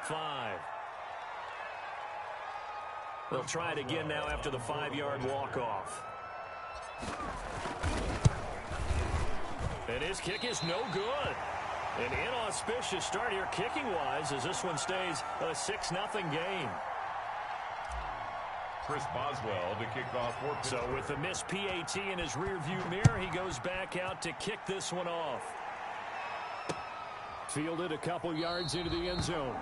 up 5. They'll try it again now after the 5-yard walk-off. And his kick is no good. An inauspicious start here kicking-wise as this one stays a 6-0 game. Chris Boswell to kick off for Pittsburgh. So with the missed PAT in his rearview mirror, he goes back out to kick this one off. Fielded a couple yards into the end zone.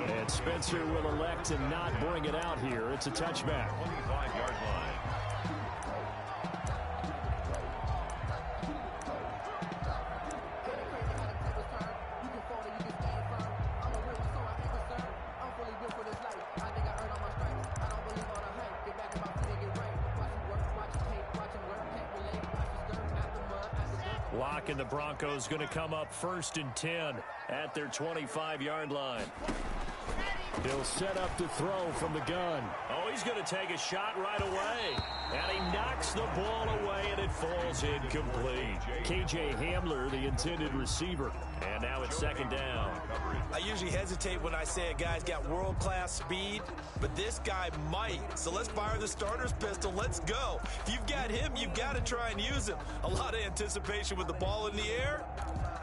And Spencer will elect to not bring it out here. It's a touchback. 25-yard line. Lock and the Broncos going to come up 1st and 10 at their 25-yard line. He'll set up to throw from the gun. Oh, he's going to take a shot right away. And he knocks the ball away, and it falls incomplete. KJ Hamler, the intended receiver. And now it's 2nd down. I usually hesitate when I say a guy's got world-class speed, but this guy might. So let's fire the starter's pistol. Let's go. If you've got him, you've got to try and use him. A lot of anticipation with the ball in the air,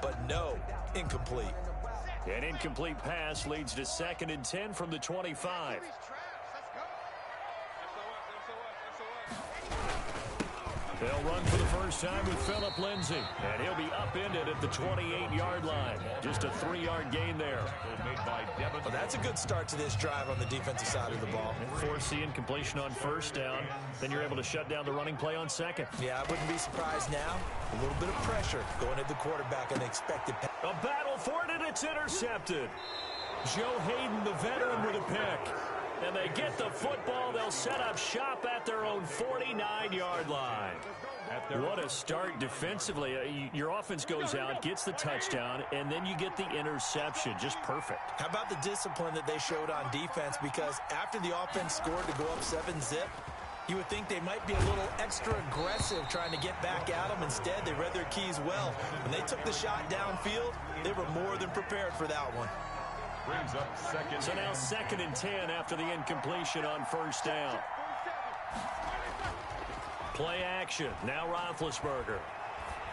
but no, incomplete. An incomplete pass leads to 2nd and 10 from the 25. They'll run for the first time with Phillip Lindsay, and he'll be upended at the 28-yard line. Just a 3-yard gain there. Well, that's a good start to this drive on the defensive side of the ball. Force the incompletion on 1st down, then you're able to shut down the running play on 2nd. Yeah, I wouldn't be surprised now. A little bit of pressure going at the quarterback and expected. A battle for it, and it's intercepted. Joe Hayden, the veteran, with a pick. And they get the football. They'll set up shop at their own 49-yard line. What a start defensively. Your offense goes out, gets the touchdown, and then you get the interception. Just perfect. How about the discipline that they showed on defense? Because after the offense scored to go up 7-zip, you would think they might be a little extra aggressive trying to get back at them. Instead, they read their keys well. When they took the shot downfield, they were more than prepared for that one. Brings up 2nd. So now 2nd and 10 after the incompletion on 1st down. Play action. Now Roethlisberger.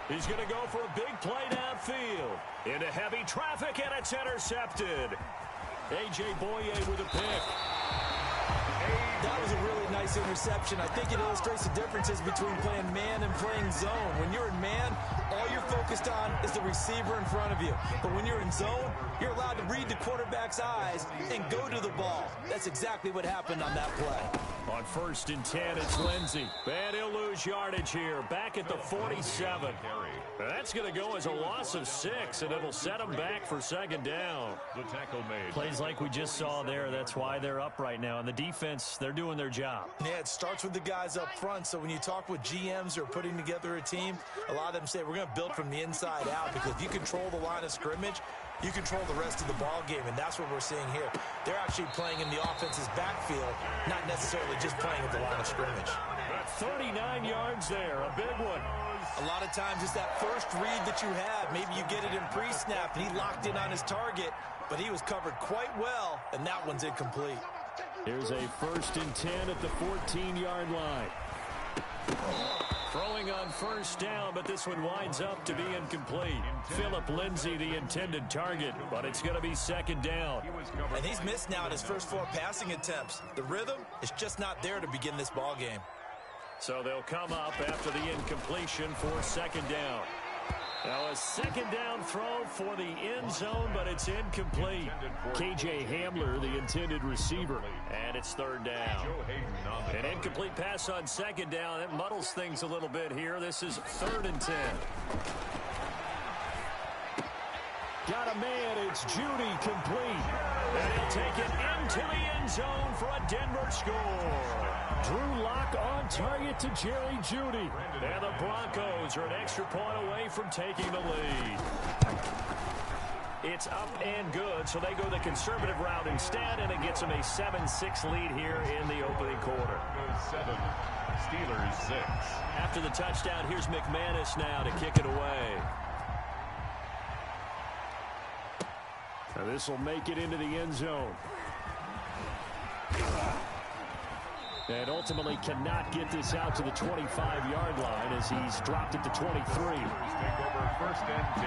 He's going to go for a big play downfield. Into heavy traffic, and it's intercepted. A.J. Boye with a pick. That was a really nice interception. I think it illustrates the differences between playing man and playing zone. When you're in man, all you're focused on is the receiver in front of you. But when you're in zone, you're allowed to read the quarterback's eyes and go to the ball. That's exactly what happened on that play. On 1st and 10, it's Lindsay. And he'll lose yardage here. Back at the 47. That's going to go as a loss of 6, and it'll set them back for 2nd down. The tackle made. Plays like we just saw there. That's why they're up right now. And the defense, they're doing their job. Yeah, it starts with the guys up front. So when you talk with GMs who are putting together a team, a lot of them say we're going to build from the inside out, because if you control the line of scrimmage, you control the rest of the ball game, and that's what we're seeing here. They're actually playing in the offense's backfield, not necessarily just playing at the line of scrimmage. 39 yards there, a big one. A lot of times it's that first read that you have. Maybe you get it in pre-snap, and he locked in on his target, but he was covered quite well, and that one's incomplete. Here's a 1st and 10 at the 14-yard line. Throwing on 1st down, but this one winds up to be incomplete. Phillip Lindsay, the intended target, but it's going to be 2nd down. And he's missed now at his first 4 passing attempts. The rhythm is just not there to begin this ball game. So they'll come up after the incompletion for 2nd down. Now a 2nd down throw for the end zone, but it's incomplete. KJ Hamler, the intended receiver, and it's 3rd down. An incomplete pass on 2nd down. It muddles things a little bit here. This is 3rd and 10. Got a man, it's Judy, complete. And he'll take it into the end zone for a Denver score. Drew Lock on target to Jerry Judy. And the Broncos are an extra point away from taking the lead. It's up and good, so they go the conservative route instead, and it gets them a 7-6 lead here in the opening quarter. 7, Steelers 6. After the touchdown, here's McManus now to kick it away. This will make it into the end zone. And ultimately cannot get this out to the 25-yard line as he's dropped it to 23. Take over first and 10.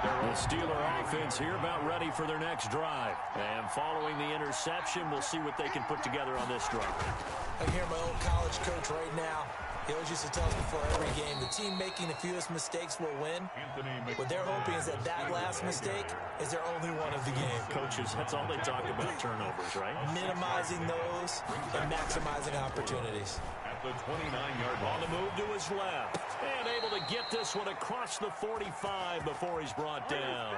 The Steeler offense here about ready for their next drive. And following the interception, we'll see what they can put together on this drive. I hear my old college coach right now. He always used to tell us before every game, the team making the fewest mistakes will win. What they're hoping is that last mistake is their only one of the game. Coaches, that's all they talk about, turnovers, right? Minimizing those and maximizing opportunities. At the 29-yard line. On the move to his left. And able to get this one across the 45 before he's brought down.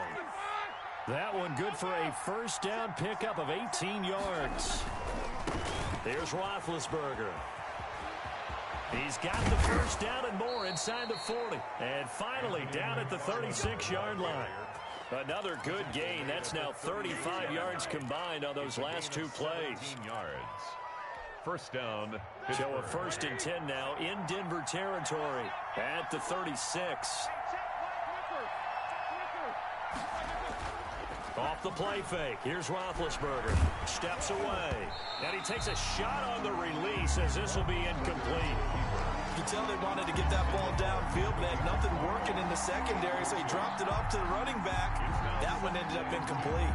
That one good for a first down pickup of 18 yards. Here's Roethlisberger. He's got the first down and more inside the 40. And finally down at the 36-yard line. Another good gain. That's now 35 yards combined on those last two plays. 18 yards. First down. So a first and 10 now in Denver territory at the 36. Off the play fake. Here's Roethlisberger. Steps away. And he takes a shot on the release as this will be incomplete. You tell they wanted to get that ball downfield, but they had nothing working in the secondary, so he dropped it off to the running back. That one ended up incomplete.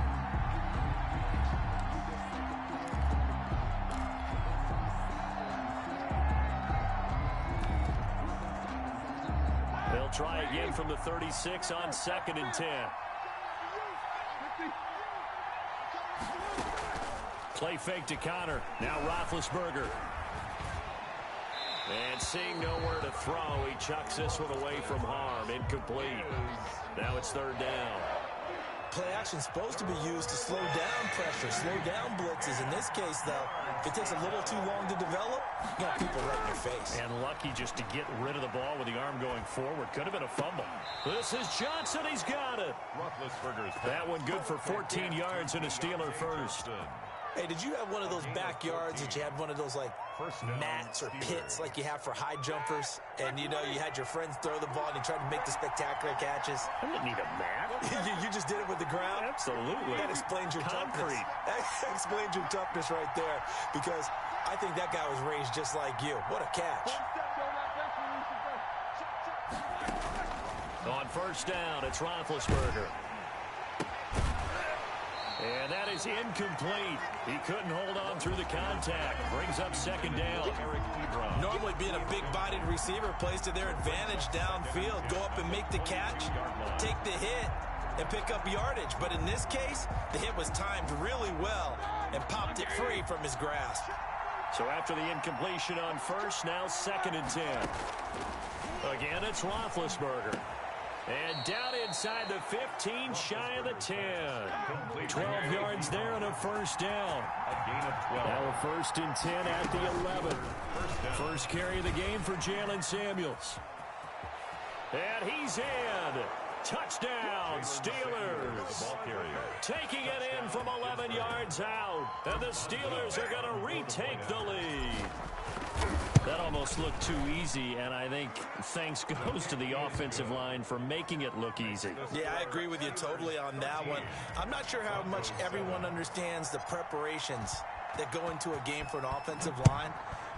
They'll try again from the 36 on 2nd and 10. Play fake to Connor. Now Roethlisberger. And seeing nowhere to throw, he chucks this one away from harm. Incomplete. Now it's 3rd down. Play action is supposed to be used to slow down pressure, slow down blitzes. In this case, though, if it takes a little too long to develop, you got people right in your face. And lucky just to get rid of the ball with the arm going forward. Could have been a fumble. This is Johnson. He's got it. That one good for 14 yards and a Steeler first. Hey, did you have one of those backyards that you had one of those, like, mats or pits like you have for high jumpers? And, you know, you had your friends throw the ball and you tried to make the spectacular catches? I didn't need a mat. You just did it with the ground? Absolutely. That explains your Concrete. toughness. That explains your toughness right there. Because I think that guy was raised just like you. What a catch. On first down, it's Roethlisberger. And that is incomplete. He couldn't hold on through the contact. Brings up 2nd down. Normally being a big-bodied receiver plays to their advantage downfield. Go up and make the catch, take the hit, and pick up yardage. But in this case, the hit was timed really well and popped it free from his grasp. So after the incompletion on first, now 2nd and 10. Again, it's Roethlisberger. And down inside the 15, shy of the 10. 12 yards there and a first down. A gain of 12. Now a 1st and 10 at the 11. First carry of the game for Jalen Samuels. And he's in. Touchdown, Steelers. Taking it in from 11 yards out. And the Steelers are going to retake the lead. That almost looked too easy, and I think thanks goes to the offensive line for making it look easy. Yeah, I agree with you totally on that one. I'm not sure how much everyone understands the preparations that go into a game for an offensive line,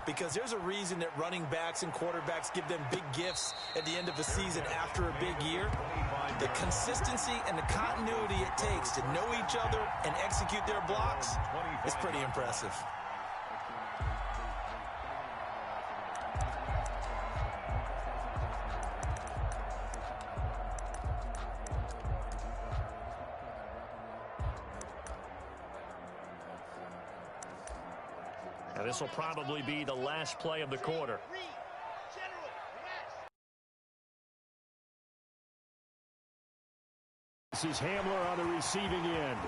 because there's a reason that running backs and quarterbacks give them big gifts at the end of a season after a big year. The consistency and the continuity it takes to know each other and execute their blocks is pretty impressive. Now this will probably be the last play of the quarter. This is Hamler on the receiving end.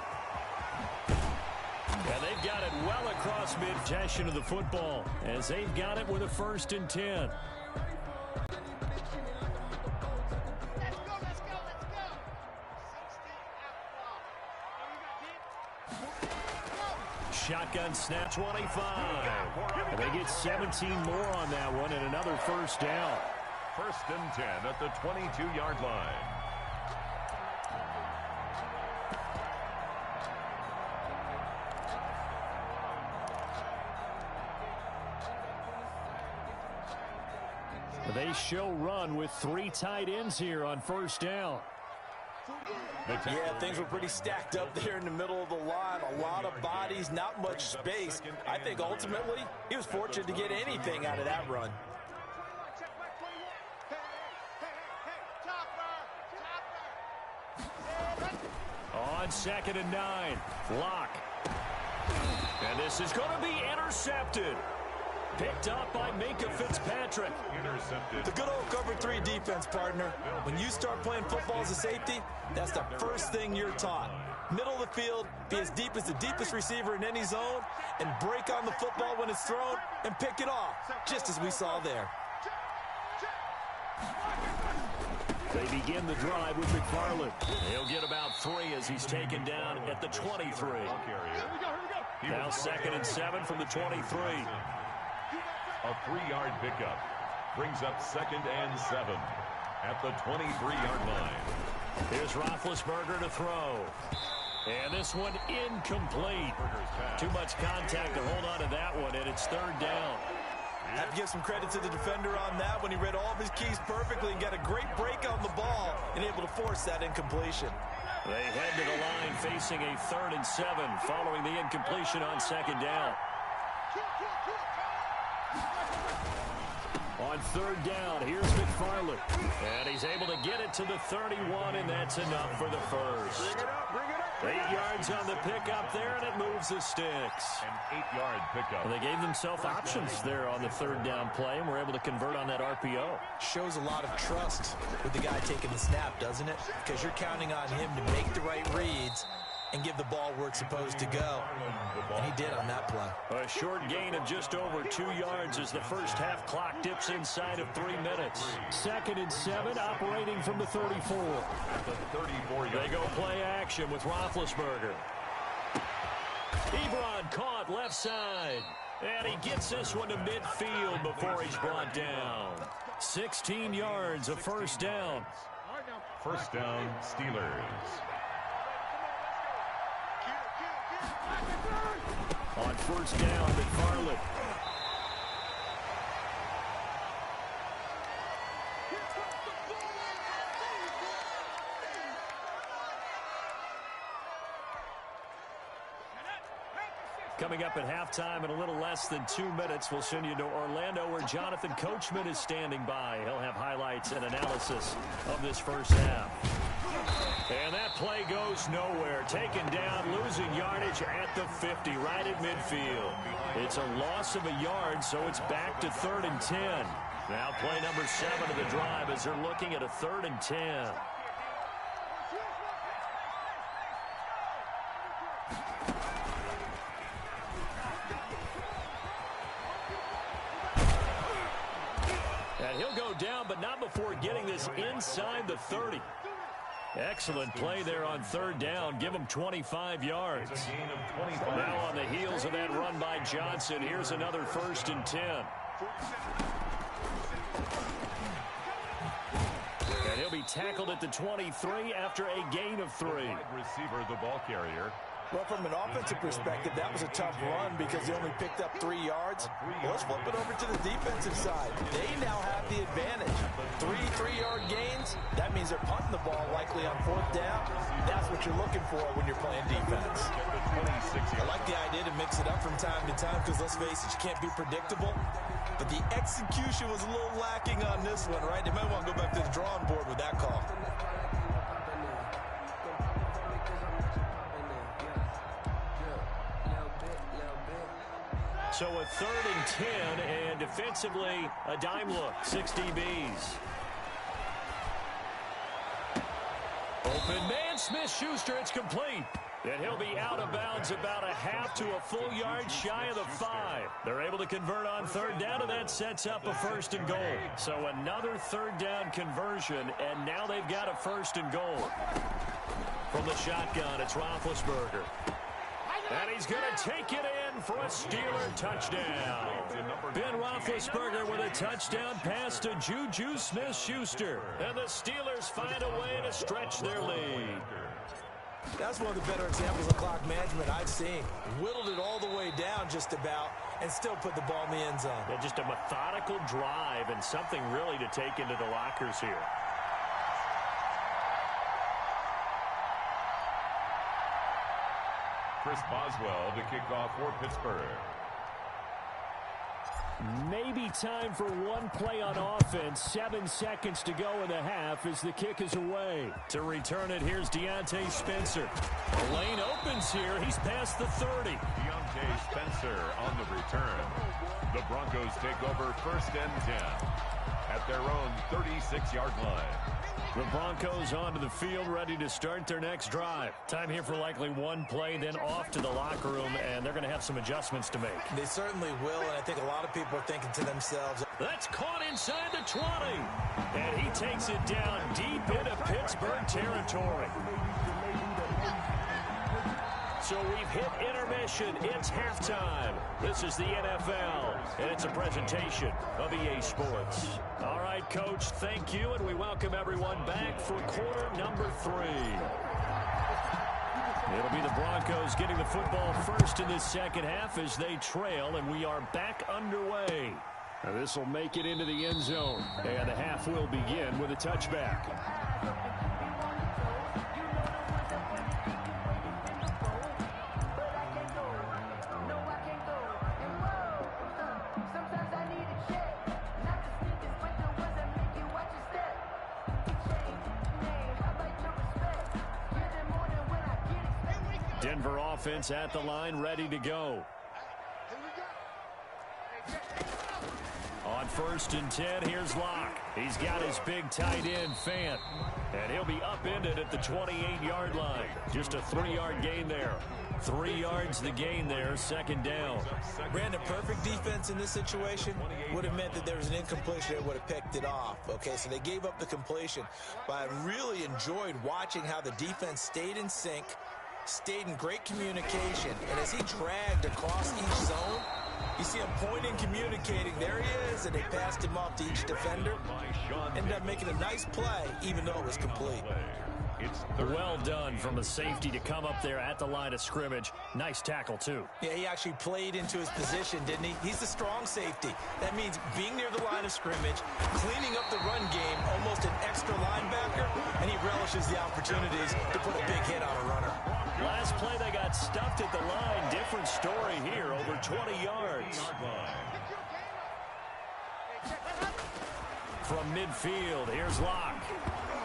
And they've got it well across mid-possession of the football as they've got it with a 1st and 10. Shotgun snap 25. And they get 17 more on that one and another first down. 1st and 10 at the 22-yard line. They show run with 3 tight ends here on first down. Yeah, things were pretty stacked up there in the middle of the line. A lot of bodies, not much space. I think ultimately he was fortunate to get anything out of that run. On 2nd and 9, Locke. And this is going to be intercepted. Picked up by Minkah Fitzpatrick. Intercepted. The good old cover 3 defense, partner. When you start playing football as a safety, that's the first thing you're taught. Middle of the field, be as deep as the deepest receiver in any zone, and break on the football when it's thrown and pick it off, just as we saw there. They begin the drive with McFarland. He'll get about 3 as he's taken down at the 23. Now 2nd and 7 from the 23. A 3-yard pickup brings up 2nd and 7 at the 23-yard line. Here's Roethlisberger to throw. And this one incomplete. Too much contact to hold on to that one, and it's 3rd down. I have to give some credit to the defender on that when he read all of his keys perfectly and got a great break on the ball and able to force that incompletion. They head to the line facing a 3rd and 7 following the incompletion on 2nd down. On 3rd down, here's McFarland. And he's able to get it to the 31, and that's enough for the first. 8 yards on the pickup there, and it moves the sticks. An 8-yard pickup. Well, they gave themselves options there on the 3rd down play, and were able to convert on that RPO. Shows a lot of trust with the guy taking the snap, doesn't it? Because you're counting on him to make the right reads and give the ball where it's supposed to go. And he did on that play. A short gain of just over 2 yards as the first half clock dips inside of 3 minutes. 2nd and 7, operating from the 34. The 34-yard. They go play action with Roethlisberger. Ebron caught left side. And he gets this one to midfield before he's brought down. 16 yards, a first down. First down, Steelers. On first down, McFarland. Coming up at halftime in a little less than 2 minutes, we'll send you to Orlando where Jonathan Coachman is standing by. He'll have highlights and analysis of this first half. And that play goes nowhere. Taken down, losing yardage at the 50, right at midfield. It's a loss of a yard, so it's back to 3rd and 10. Now play number 7 of the drive as they're looking at a 3rd and 10. And he'll go down, but not before getting this inside the 30. Excellent play there on 3rd down. Give him 25 yards. Now on the heels of that run by Johnson, here's another 1st and 10. And he'll be tackled at the 23 after a gain of 3. Receiver, the ball carrier. Well, from an offensive perspective, that was a tough run because they only picked up 3 yards. Well, let's flip it over to the defensive side. They now have the advantage. 3-3-yard gains, that means they're punting the ball likely on 4th down. That's what you're looking for when you're playing defense. I like the idea to mix it up from time to time because, let's face it, you can't be predictable. But the execution was a little lacking on this one, right? They might want to go back to the drawing board with that call. So a 3rd and 10, and defensively, a dime look, 6 DBs. Open man, Smith-Schuster, it's complete. And he'll be out of bounds about a half to a full yard shy of the 5. They're able to convert on 3rd down, and that sets up a 1st and goal. So another 3rd down conversion, and now they've got a 1st and goal. From the shotgun, it's Roethlisberger. And he's going to take it in for a Steeler touchdown. Ben Roethlisberger with a touchdown pass to Juju Smith-Schuster. And the Steelers find a way to stretch their lead. That's one of the better examples of clock management I've seen. Whittled it all the way down just about and still put the ball in the end zone. Yeah, just a methodical drive and something really to take into the lockers here. Chris Boswell to kick off for Pittsburgh. Maybe time for one play on offense. 7 seconds to go in the half as the kick is away. To return it, here's Deontay Spencer. The lane opens here. He's past the 30. Deontay Spencer on the return. The Broncos take over 1st and 10 at their own 36-yard line. The Broncos onto the field, ready to start their next drive. Time here for likely one play, then off to the locker room, and they're going to have some adjustments to make. They certainly will, and I think a lot of people are thinking to themselves, that's caught inside the 20. And he takes it down deep into Pittsburgh territory. So we've hit intermission. It's halftime. This is the NFL, and it's a presentation of EA Sports. All right, Coach, thank you, and we welcome everyone back for quarter number 3. It'll be the Broncos getting the football first in this second half as they trail, and we are back underway. This will make it into the end zone, and the half will begin with a touchback. Denver offense at the line, ready to go. On 1st and 10, here's Locke. He's got his big tight end, Fant. And he'll be upended at the 28-yard line. Just a 3-yard gain there. 3 yards the gain there, 2nd down. Brandon, perfect defense in this situation would have meant that there was an incompletion that would have picked it off. Okay, so they gave up the completion. But I really enjoyed watching how the defense stayed in sync, stayed in great communication, and as he dragged across each zone, you see him pointing, communicating. There he is, and they passed him off to each defender. Ended up making a nice play, even though it was complete. Well done from a safety to come up there at the line of scrimmage. Nice tackle, too. Yeah, he actually played into his position, didn't he? He's the strong safety. That means being near the line of scrimmage, cleaning up the run game, almost an extra linebacker, and he relishes the opportunities to put a big hit on a runner. Last play, they got stuffed at the line. Different story here, over 20 yards. From midfield, here's Locke.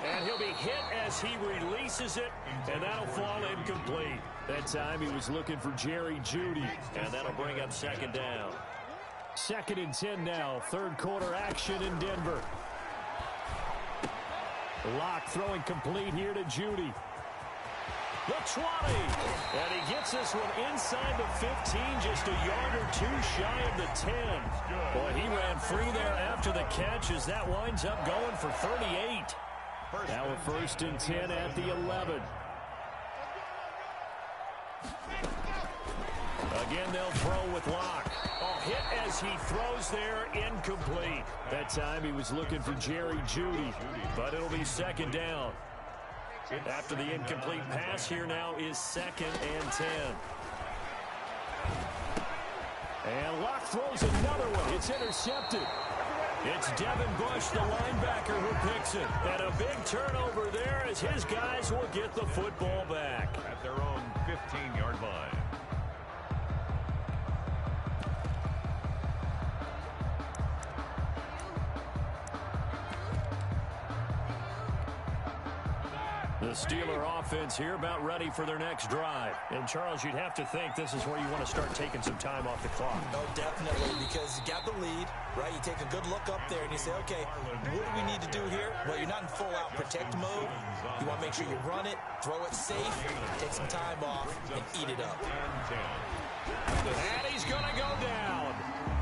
And he'll be hit as he releases it, and that'll fall incomplete. That time he was looking for Jerry Jeudy, and that'll bring up 2nd down. 2nd and 10 now, 3rd quarter action in Denver. Locke throwing complete here to Jeudy. The 20, and he gets this one inside the 15, just a yard or 2 shy of the 10. Boy, he ran free there after the catch as that winds up going for 38. Now a 1st and 10 at the 11. Again, they'll throw with Locke. A hit as he throws there, incomplete. That time he was looking for Jerry Jeudy, but it'll be 2nd down. After the incomplete pass, here now is 2nd and 10. And Locke throws another one. It's intercepted. It's Devin Bush, the linebacker, who picks it. And a big turnover there as his guys will get the football back. At their own 15-yard line. The Steeler offense here about ready for their next drive. And, Charles, you'd have to think this is where you want to start taking some time off the clock. Oh, definitely, because you got the lead, right? You take a good look up there and you say, okay, what do we need to do here? Well, you're not in full-out protect mode. You want to make sure you run it, throw it safe, take some time off, and eat it up. And he's going to go down.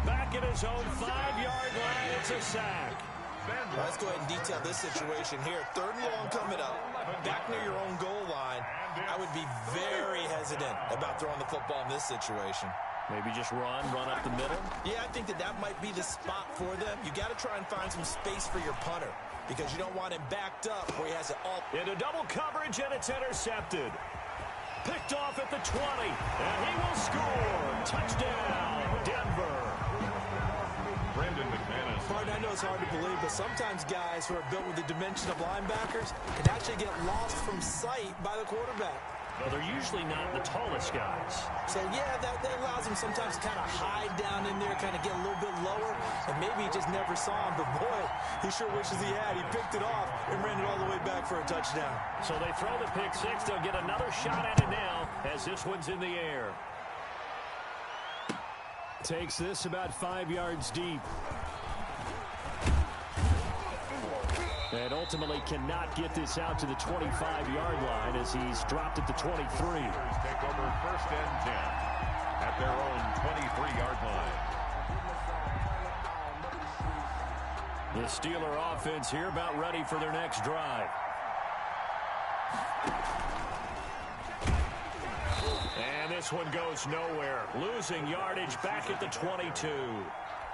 Back at his own 5-yard line, it's a sack. Well, let's go ahead and detail this situation here. 3rd and long coming up, back near your own goal line. I would be very hesitant about throwing the football in this situation. Maybe just run up the middle? Yeah, I think that might be the spot for them. You got to try and find some space for your punter because you don't want him backed up where he has it all. Into double coverage, and it's intercepted. Picked off at the 20, and he will score. Touchdown, Denver. Brandon McManus. Martin, I know it's hard to believe, but sometimes guys who are built with the dimension of linebackers can actually get lost from sight by the quarterback. Well, they're usually not the tallest guys. So, yeah, that allows him sometimes to kind of hide down in there, kind of get a little bit lower, and maybe he just never saw him. But, boy, he sure wishes he had. He picked it off and ran it all the way back for a touchdown. So they throw the pick six. They'll get another shot at it now as this one's in the air. Takes this about 5 yards deep. And ultimately cannot get this out to the 25-yard line as he's dropped at the 23. Take over first and 10 at their own 23-yard line. The Steeler offense here about ready for their next drive. And this one goes nowhere. Losing yardage back at the 22.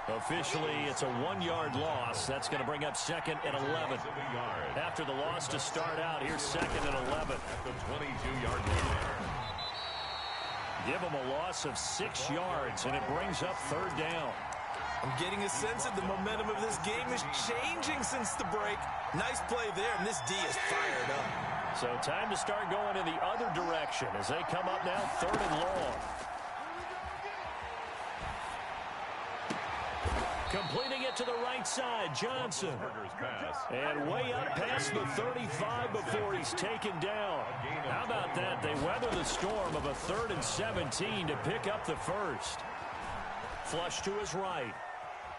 Officially, it's a 1-yard loss. That's going to bring up second and 11. After the loss to start out, here's second and 11. At the 22-yard line. Give them a loss of 6 yards, and it brings up third down. I'm getting a sense that the momentum of this game is changing since the break. Nice play there, and this D is fired up. So time to start going in the other direction as they come up now third and long. Completing it to the right side, Johnson. And way up past the 35 before he's taken down. How about that? They weather the storm of a 3rd and 17 to pick up the first. Flush to his right.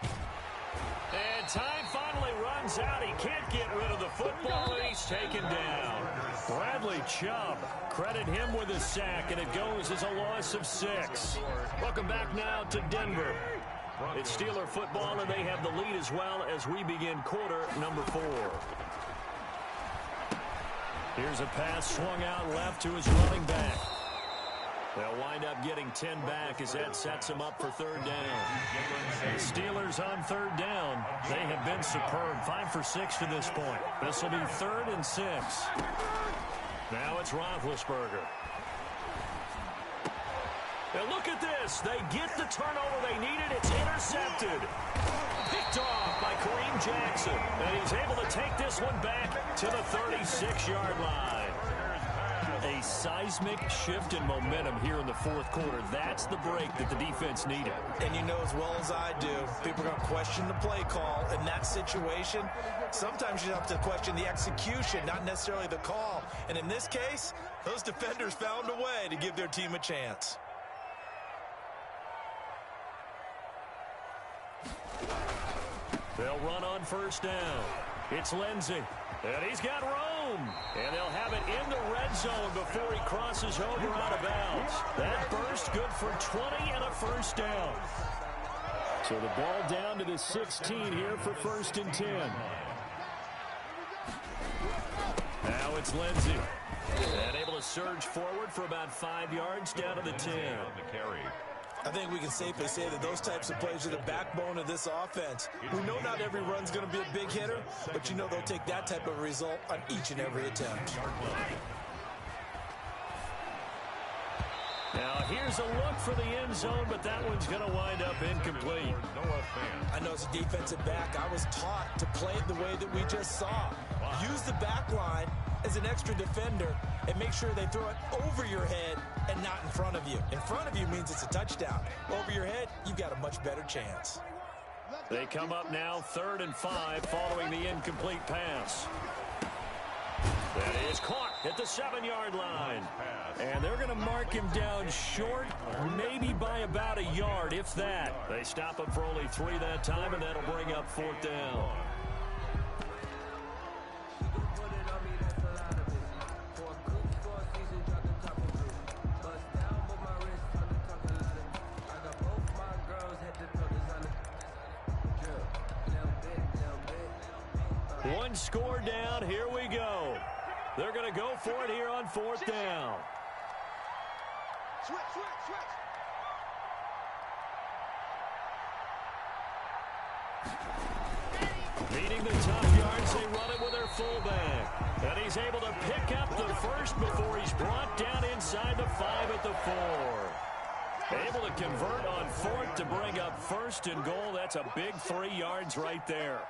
And time finally runs out. He can't get rid of the football, and he's taken down. Bradley Chubb, credit him with a sack, and it goes as a loss of 6. Welcome back now to Denver. It's Steeler football, and they have the lead as well as we begin quarter number 4. Here's a pass swung out left to his running back. They'll wind up getting 10 back as that sets him up for third down. The Steelers on third down. They have been superb. 5 for 6 to this point. This will be 3rd and 6. Now it's Roethlisberger. And look at this. They get the turnover they needed. It's intercepted. Picked off by Kareem Jackson. And he's able to take this one back to the 36-yard line. A seismic shift in momentum here in the fourth quarter. That's the break that the defense needed. And you know as well as I do, people are going to question the play call in that situation. Sometimes you have to question the execution, not necessarily the call. And in this case, those defenders found a way to give their team a chance. They'll run on first down. It's Lindsey. And he's got room. And they'll have it in the red zone before he crosses over out of bounds. That burst good for 20 and a first down. So the ball down to the 16 here for 1st and 10. Now it's Lindsey. And able to surge forward for about 5 yards down to the 10. I think we can safely say that those types of plays are the backbone of this offense. We know not every run's going to be a big hitter, but you know they'll take that type of result on each and every attempt. Now here's a look for the end zone, but that one's going to wind up incomplete. I know as a defensive back, I was taught to play it the way that we just saw. Use the back line as an extra defender and make sure they throw it over your head and not in front of you. In front of you means it's a touchdown. Over your head, you've got a much better chance. They come up now 3rd and 5 following the incomplete pass. That is caught at the 7-yard line. And they're going to mark him down short, maybe by about a yard, if that. They stop him for only 3 that time, and that'll bring up 4th down. One score down. Here we go. They're going to go for it here on 4th down. Switch. Needing the top yards, they run it with their fullback. And he's able to pick up the first before he's brought down inside the 5 at the 4. Able to convert on 4th to bring up first and goal. That's a big 3 yards right there.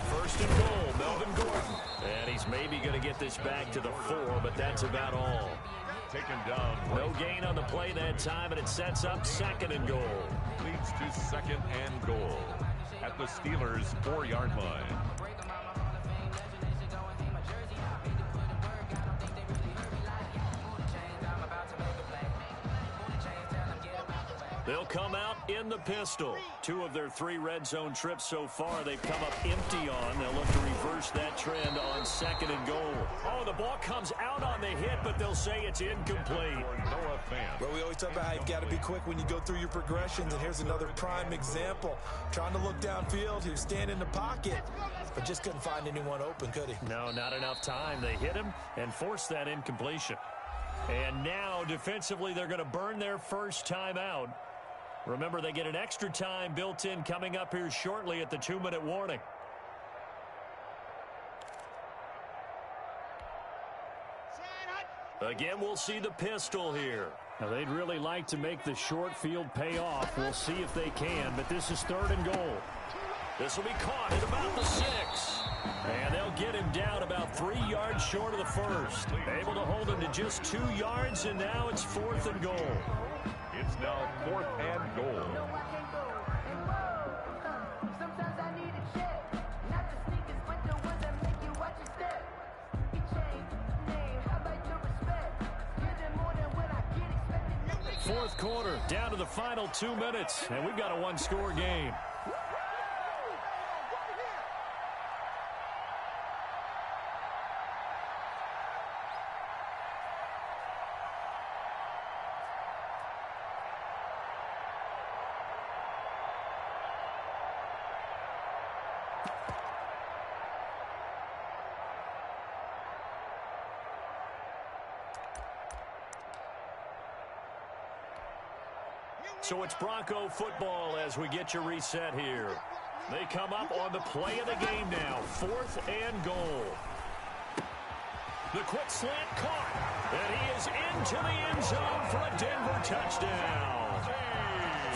First and goal, Melvin Gordon. And he's maybe going to get this back to the 4, but that's about all. Taken down. No gain on the play that time, and it sets up 2nd and goal. Leads to 2nd and goal at the Steelers' 4-yard line. They'll come out in the pistol. 2 of their 3 red zone trips so far they've come up empty on. They'll look to reverse that trend on 2nd and goal. Oh, the ball comes out on the hit, but they'll say it's incomplete. Noah Fant. Well, we always talk about how you've got to be quick when you go through your progressions, and here's another prime example. Trying to look downfield, he was standing in the pocket, but just couldn't find anyone open, could he? No, not enough time. They hit him and forced that incompletion. And now, defensively, they're going to burn their first time out. Remember, they get an extra time built in coming up here shortly at the 2-minute warning. Again, we'll see the pistol here. Now, they'd really like to make the short field pay off. We'll see if they can, but this is 3rd and goal. This will be caught at about the 6. And they'll get him down about 3 yards short of the first. Able to hold him to just 2 yards, and now it's 4th and goal. It's now 4th and goal. Fourth quarter, down to the final 2 minutes, and we've got a 1-score game. So it's Bronco football as we get you reset here. They come up on the play of the game now. 4th and goal. The quick slant caught. And he is into the end zone for a Denver touchdown.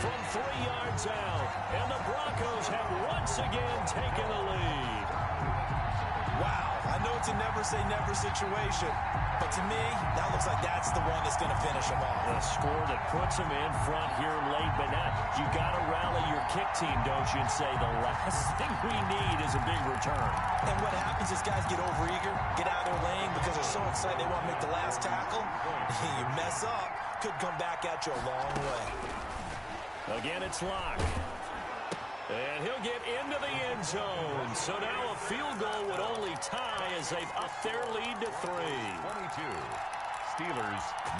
From 3 yards out. And the Broncos have once again taken the lead. Wow, I know it's a never-say-never situation, but to me, that looks like that's the one that's going to finish them off. A score that puts them in front here late, but now you got to rally your kick team, don't you, and say the last thing we need is a big return. And what happens is guys get overeager, get out of their lane because they're so excited they want to make the last tackle. You mess up, could come back at you a long way. Again, it's Locke. And he'll get into the end zone. So now a field goal would only tie as they've upped their lead to 3. 22. Steelers 19.